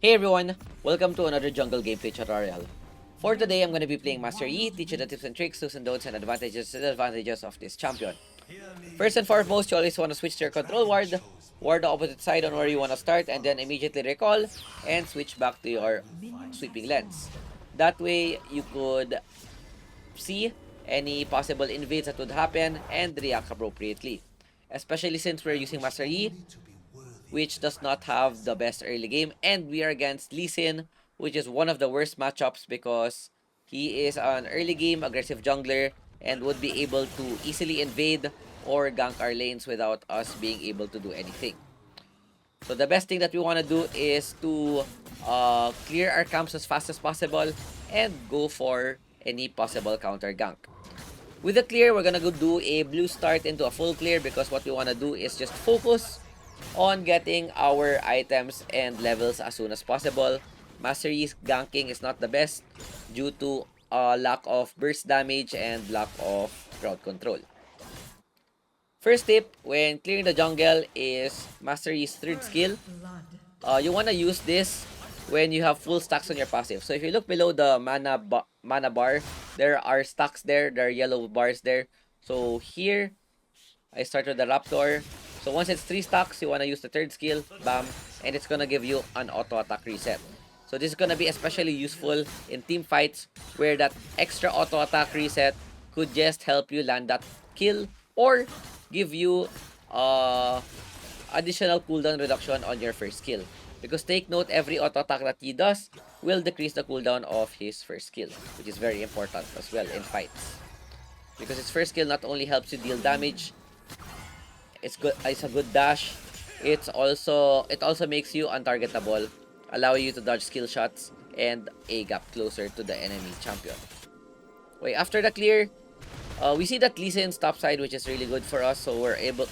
Hey everyone, welcome to another jungle gameplay tutorial. For today, I'm going to be playing Master Yi, teach you the tips and tricks, do's and don'ts, and advantages and disadvantages of this champion. First and foremost, you always want to switch to your control ward the opposite side on where you want to start, and then immediately recall and switch back to your sweeping lens. That way, you could see any possible invades that would happen and react appropriately. Especially since we're using Master Yi, which does not have the best early game, and we are against Lee Sin, which is one of the worst matchups because he is an early game aggressive jungler and would be able to easily invade or gank our lanes without us being able to do anything. So the best thing that we want to do is to clear our camps as fast as possible and go for any possible counter gank. With the clear, we're gonna go do a blue start into a full clear because what we want to do is just focus on getting our items and levels as soon as possible. Master Yi's ganking is not the best due to lack of burst damage and lack of crowd control. First tip when clearing the jungle is Master Yi's third skill. You want to use this when you have full stacks on your passive. So if you look below the mana bar, there are stacks there, there are yellow bars there. So here, I started the Raptor. So once it's 3 stacks, you want to use the third skill, bam, and it's gonna give you an auto attack reset. So this is gonna be especially useful in team fights where that extra auto attack reset could just help you land that kill or give you additional cooldown reduction on your first skill. Because take note, every auto attack that he does will decrease the cooldown of his first skill, which is very important as well in fights. Because his first skill not only helps you deal damage, it's a good dash. It also makes you untargetable, allowing you to dodge skill shots and a gap closer to the enemy champion. Wait, after the clear, we see that Lee Sin's top side, which is really good for us, so we're able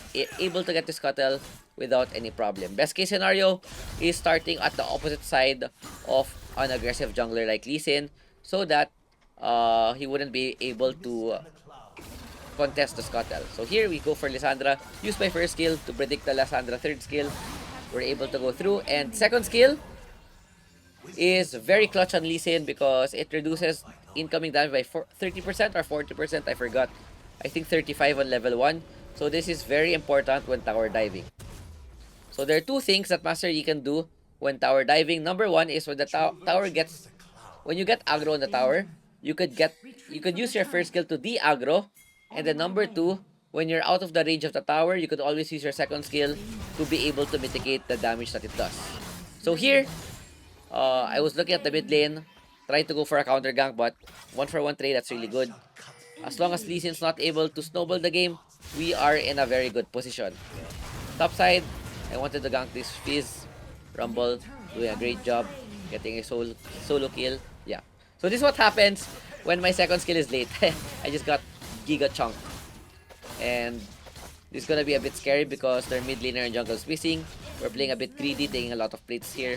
to get this scuttle without any problem. Best case scenario is starting at the opposite side of an aggressive jungler like Lee Sin, so that he wouldn't be able to contest the scuttle. So here we go for Lissandra. Use my first skill to predict the Lissandra third skill. We're able to go through. And second skill is very clutch on Lee Sin because it reduces incoming damage by 30% or 40%. I forgot. I think 35 on level 1. So this is very important when tower diving. So there are two things that Master Yi can do when tower diving. Number one is when the tower gets... When you get aggro on the tower, you could use your first skill to de-aggro. And then number two, when you're out of the range of the tower, you could always use your second skill to be able to mitigate the damage that it does. So here, I was looking at the mid lane, trying to go for a counter gank, but 1-for-1 trade, that's really good. As long as Lee Sin's not able to snowball the game, we are in a very good position. Top side, I wanted to gank this Fizz. Rumble, doing a great job, getting a solo kill. Yeah. So this is what happens when my second skill is late. I just got Giga Chunk. And this is gonna be a bit scary because their mid laner and jungle is missing. We're playing a bit greedy, taking a lot of plates here.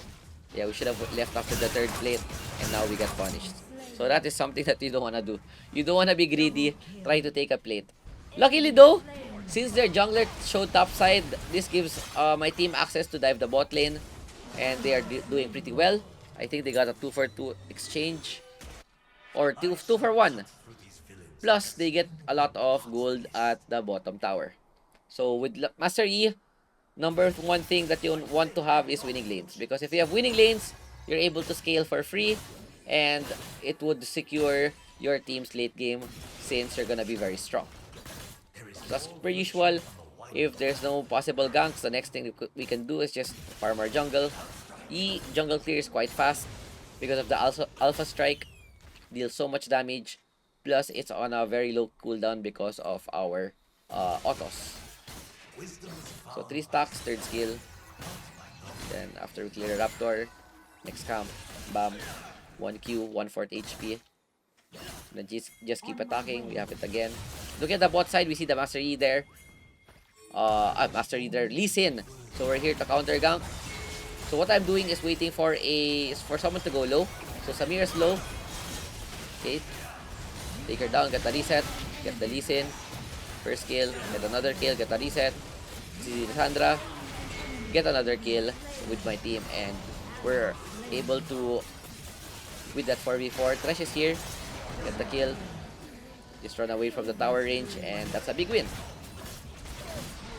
Yeah, we should have left after the third plate, and now we get punished. So that is something that you don't wanna do. You don't wanna be greedy, try to take a plate. Luckily though, since their jungler showed top side, this gives my team access to dive the bot lane, and they are doing pretty well. I think they got a 2-for-2 exchange, or 2-for-1. Plus, they get a lot of gold at the bottom tower. So with Master Yi, number one thing that you want to have is winning lanes. Because if you have winning lanes, you're able to scale for free, and it would secure your team's late game since you're gonna be very strong. So as per usual, if there's no possible ganks, the next thing we can do is just farm our jungle. Yi jungle clear is quite fast because of the alpha strike, deals so much damage. Plus, it's on a very low cooldown because of our autos. So 3 stacks, third skill. Then after we clear the Raptor, next camp, bam, 1Q, 1/4 HP. Then just keep attacking, we have it again. Look at the bot side, we see the Master Yi there. Master Yi there, Lee Sin. So we're here to counter gank. So what I'm doing is waiting for someone to go low. So Samir is low. Okay. Take her down, get the reset, get the Lee Sin. First kill, get another kill, get a reset. See Lissandra, get another kill with my team, and we're able to, with that 4v4, Thresh is here, get the kill, just run away from the tower range, and that's a big win.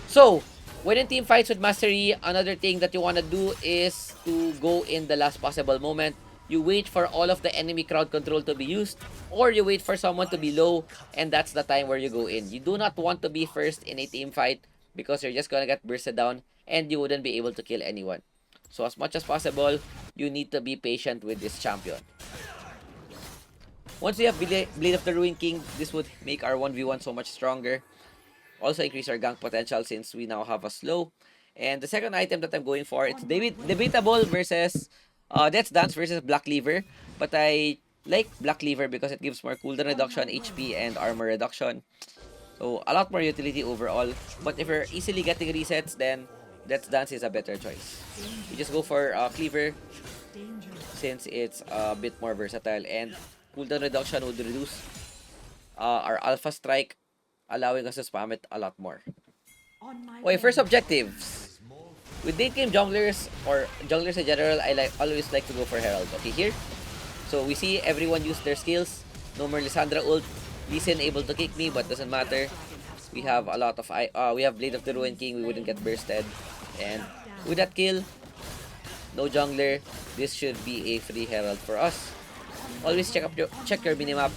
So, when in team fights with Mastery, another thing that you want to do is to go in the last possible moment. You wait for all of the enemy crowd control to be used, or you wait for someone to be low, and that's the time where you go in. You do not want to be first in a team fight because you're just gonna get bursted down and you wouldn't be able to kill anyone. So as much as possible, you need to be patient with this champion. Once we have Blade of the Ruined King, this would make our 1v1 so much stronger. Also increase our gank potential since we now have a slow. And the second item that I'm going for, it's debatable versus Death's Dance versus Black Cleaver. But I like Black Cleaver because it gives more cooldown reduction, HP, and armor reduction. So a lot more utility overall. But if you're easily getting resets, then Death's Dance is a better choice. You just go for Cleaver since it's a bit more versatile. And cooldown reduction would reduce our Alpha Strike, allowing us to spam it a lot more. Okay, first objectives. With late game junglers or junglers in general, I always like to go for Herald. Okay, here. So we see everyone use their skills. No more Lissandra ult. Lee Sin able to kick me, but doesn't matter. We have a lot of we have Blade of the Ruined King. We wouldn't get bursted. And with that kill, no jungler. This should be a free Herald for us. Always check your minimap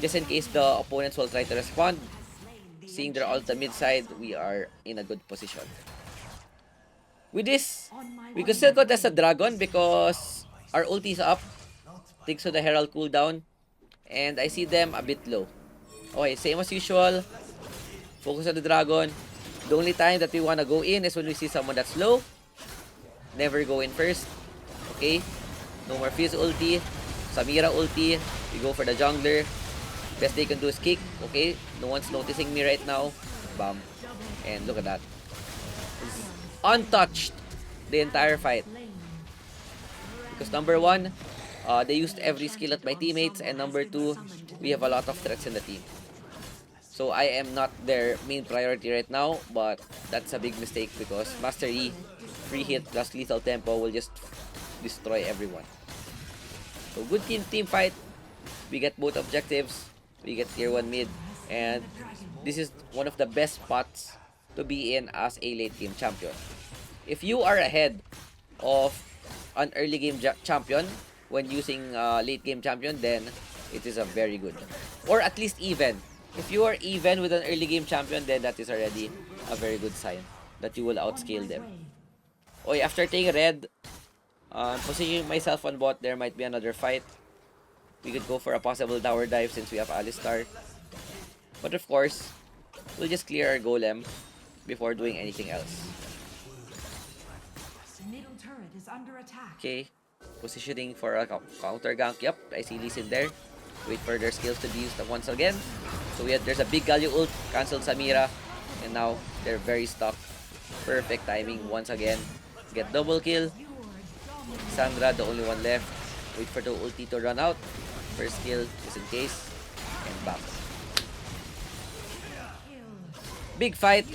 just in case the opponents will try to respond. Seeing their ult mid side, we are in a good position. With this, we could still contest the dragon because our ulti is up thanks to the Herald cooldown. And I see them a bit low. Okay, same as usual. Focus on the dragon. The only time that we want to go in is when we see someone that's low. Never go in first. Okay? No more Fizz ulti. Samira ulti. We go for the jungler. Best they can do is kick. Okay? No one's noticing me right now. Bam. And look at that. It's untouched the entire fight. Because number one, they used every skill at my teammates. And number two, we have a lot of threats in the team. So I am not their main priority right now. But that's a big mistake because Master E, free hit plus lethal tempo will just destroy everyone. So good team fight. We get both objectives. We get tier 1 mid. And this is one of the best spots to be in as a late game champion. If you are ahead of an early game champion when using late game champion, then it is a very good. Or at least even. If you are even with an early game champion, then that is already a very good sign that you will outscale them. Okay, after taking red, positioning myself on bot, there might be another fight. We could go for a possible tower dive since we have Alistar. But of course, we'll just clear our golem before doing anything else. Okay, positioning for a counter gank. Yep, I see Lee Sin there. Wait for their skills to be used once again. So there's a big Galio ult, cancelled Samira. And now they're very stuck. Perfect timing once again. Get double kill. Sandra, the only one left. Wait for the ulti to run out. First kill, just in case. And back. Big fight.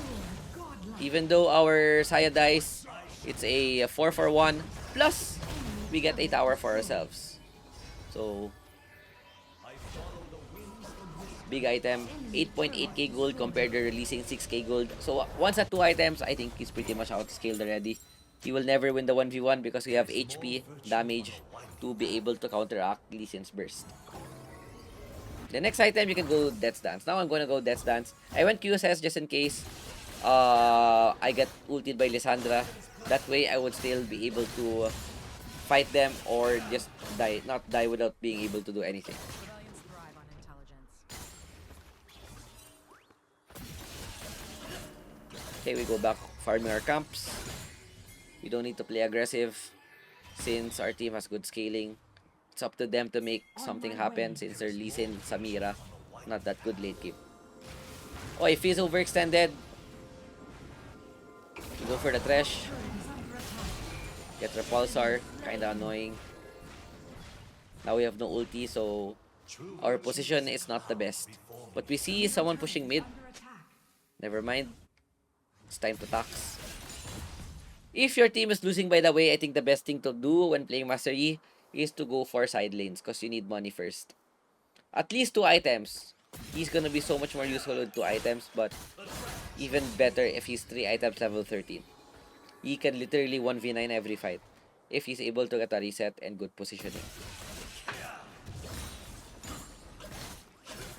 Even though our Saya dies, it's a 4-for-1. Plus, we get a tower for ourselves. So, big item. 8.8k gold compared to releasing 6k gold. So, once at 2 items, I think he's pretty much outscaled already. He will never win the 1v1 because we have HP, damage to be able to counteract Lee Sin's burst. The next item, you can go Death's Dance. Now I'm going to go Death's Dance. I went QSS just in case I get ulted by Lissandra. That way, I would still be able to fight them or just die, not die without being able to do anything. Okay, we go back farming our camps. We don't need to play aggressive since our team has good scaling. It's up to them to make something happen since they're Lee Sin, Samira, not that good late game. Oh, if he's overextended, we go for the Thresh. Get Repulsar, kinda annoying. Now we have no ulti, so our position is not the best. But we see someone pushing mid. Never mind. It's time to tax. If your team is losing, by the way, I think the best thing to do when playing Master Yi is to go for side lanes because you need money first. At least 2 items. He's gonna be so much more useful with 2 items, but even better if he's 3 items level 13. He can literally 1v9 every fight if he's able to get a reset and good positioning.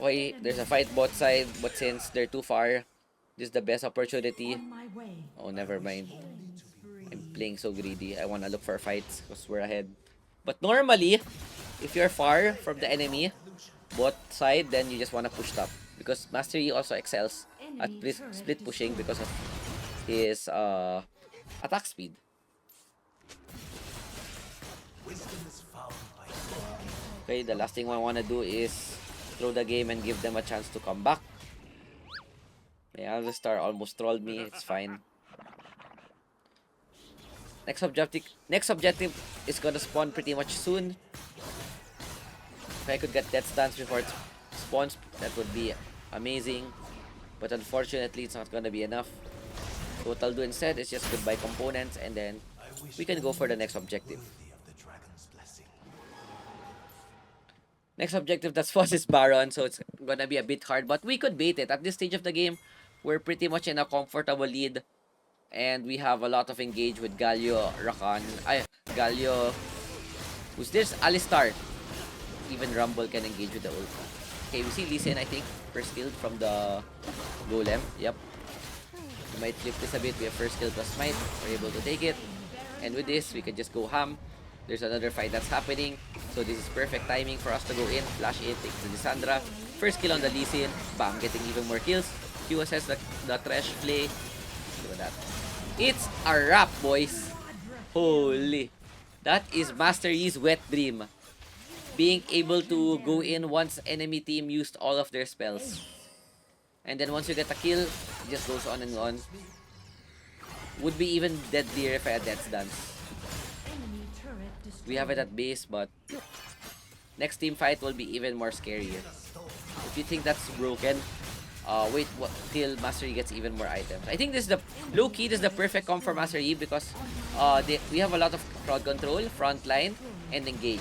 Okay, there's a fight both side, but since they're too far, this is the best opportunity. Oh, never mind. I'm playing so greedy. I want to look for fights because we're ahead. But normally, if you're far from the enemy, both side, then you just want to push top. Because Master Yi also excels at split pushing because of his attack speed. Okay, the last thing I want to do is throw the game and give them a chance to come back. Yeah, the star almost trolled me. It's fine. Next objective is gonna spawn pretty much soon. If I could get that stance before it spawns, that would be amazing. But unfortunately, it's not gonna be enough. So what I'll do instead is just goodbye components, and then we can go for the next objective. Next objective that spawns is Baron, so it's gonna be a bit hard, but we could bait it. At this stage of the game, we're pretty much in a comfortable lead. And we have a lot of engage with Galio, Rakan, Galio, who's this? Alistar. Even Rumble can engage with the ult. Okay, we see Lee Sin, I think, first kill from the Golem. Yep. We might flip this a bit. We have first kill plus smite. We're able to take it. And with this, we can just go ham. There's another fight that's happening. So this is perfect timing for us to go in. Flash in, take the Lissandra. First kill on the Lee Sin. Bam, getting even more kills. QSS the trash play. Look at that. It's a wrap, boys. Holy. That is Master Yi's wet dream. Being able to go in once enemy team used all of their spells. And then once you get a kill, it just goes on and on. Would be even deadlier if I had Death's Dance. We have it at base, but next team fight will be even more scarier. If you think that's broken, wait till Master Yi gets even more items. I think this is the low-key, this is the perfect comp for Master Yi because we have a lot of crowd control, frontline, and engage.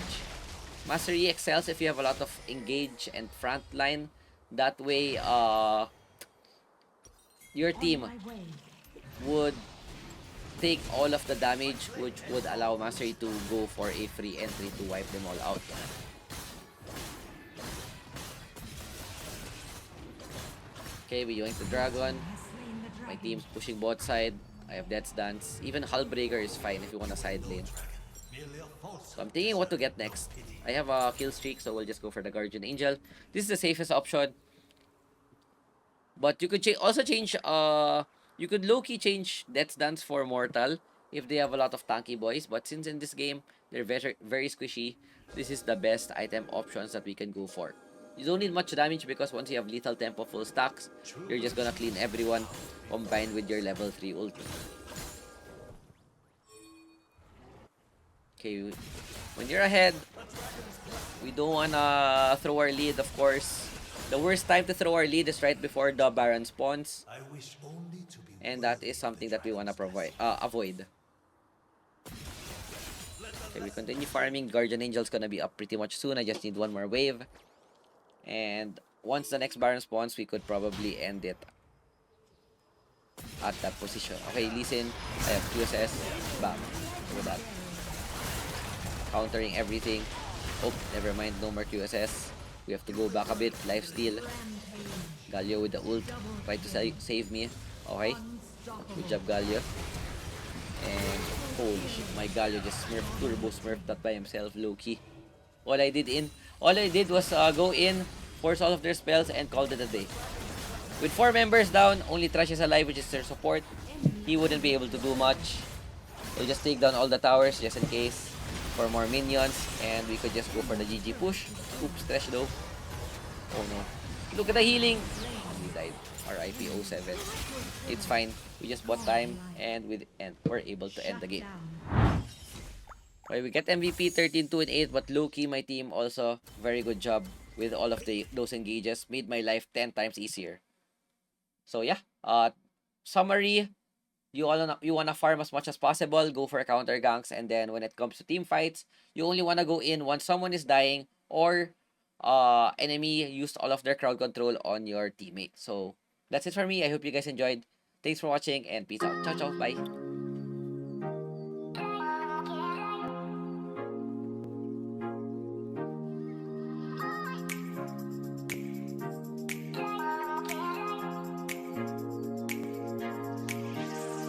Master Yi excels if you have a lot of engage and frontline. That way, your team would take all of the damage, which would allow Master Yi to go for a free entry to wipe them all out. Okay, we yoink the dragon. My team's pushing bot side. I have Death's Dance. Even Hullbreaker is fine if you want a side lane. So I'm thinking what to get next. I have a kill streak, so we'll just go for the Guardian Angel. This is the safest option. But you could also change, you could low-key change Death's Dance for Mortal if they have a lot of tanky boys. But since in this game, they're very, very squishy, this is the best item options that we can go for. You don't need much damage because once you have Lethal Tempo full stacks, you're just gonna clean everyone combined with your level 3 ult. Okay, when you're ahead, we don't wanna throw our lead, of course. The worst time to throw our lead is right before the Baron spawns. And that is something that we wanna avoid. Okay, we continue farming. Guardian Angel's gonna be up pretty much soon. I just need one more wave. And once the next Baron spawns, we could probably end it at that position. Okay, listen. I have QSS. Bam. Look at that. Countering everything. Oh, never mind. No more QSS. We have to go back a bit. Lifesteal. Galio with the ult. Try to save me. Okay. Good job, Galio. And holy shit, my Galio just turbo smurfed that by himself, low-key. All I did was go in, force all of their spells, and called it a day. With 4 members down, only Trash is alive, which is their support. He wouldn't be able to do much. We'll just take down all the towers just in case for more minions, and we could just go for the GG push. Oops, Trash though. Oh no. Look at the healing. He died. RIP 07. It's fine. We just bought time, and we're able to end the game. Okay, we get MVP 13, 2, and 8, but low-key, my team also, very good job with all of those engages. Made my life 10 times easier. So yeah, summary, you wanna farm as much as possible, go for counter ganks, and then when it comes to team fights, you only wanna go in once someone is dying or enemy used all of their crowd control on your teammate. So that's it for me. I hope you guys enjoyed. Thanks for watching and peace out. Ciao ciao. Bye.